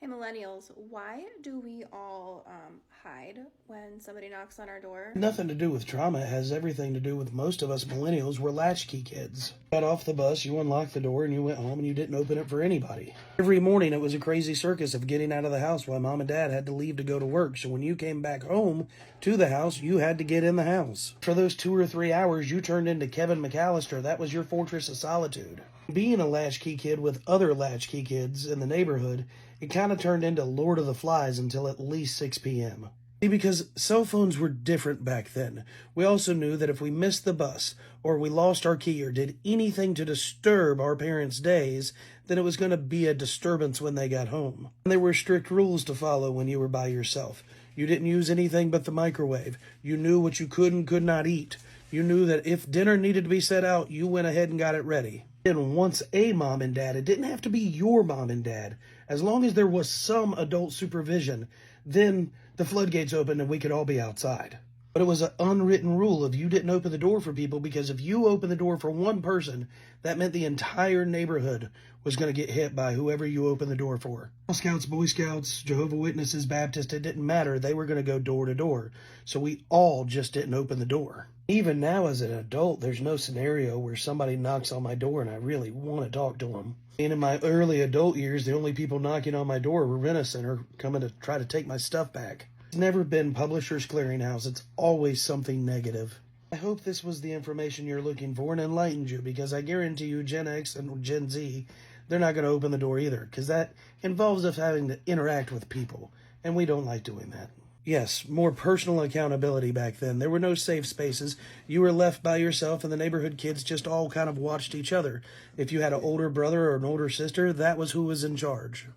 Hey millennials, why do we all hide when somebody knocks on our door? Nothing to do with trauma. It has everything to do with most of us millennials. We're latchkey kids. Got off the bus, you unlocked the door, and you went home and you didn't open it for anybody. Every morning it was a crazy circus of getting out of the house while mom and dad had to leave to go to work. So when you came back home to the house, you had to get in the house. For those 2 or 3 hours, you turned into Kevin McAllister. That was your fortress of solitude. Being a latchkey kid with other latchkey kids in the neighborhood, it kind of turned into Lord of the Flies until at least 6 p.m. Because cell phones were different back then. We also knew that if we missed the bus, or we lost our key, or did anything to disturb our parents' days, then it was going to be a disturbance when they got home. And there were strict rules to follow when you were by yourself. You didn't use anything but the microwave. You knew what you could and could not eat. You knew that if dinner needed to be set out, you went ahead and got it ready. And once a mom and dad, it didn't have to be your mom and dad. As long as there was some adult supervision, then the floodgates opened and we could all be outside. But it was an unwritten rule of you didn't open the door for people, because if you opened the door for one person, that meant the entire neighborhood was going to get hit by whoever you opened the door for. Girl Scouts, Boy Scouts, Jehovah's Witnesses, Baptists, it didn't matter. They were going to go door to door. So we all just didn't open the door. Even now as an adult, there's no scenario where somebody knocks on my door and I really want to talk to them. And in my early adult years, the only people knocking on my door were Rent-A-Center coming to try to take my stuff back. It's never been Publishers Clearinghouse. It's always something negative. I hope this was the information you're looking for and enlightened you, because I guarantee you Gen X and Gen Z, they're not going to open the door either, because that involves us having to interact with people, and we don't like doing that. Yes, more personal accountability back then. There were no safe spaces. You were left by yourself, and the neighborhood kids just all kind of watched each other. If you had an older brother or an older sister, that was who was in charge.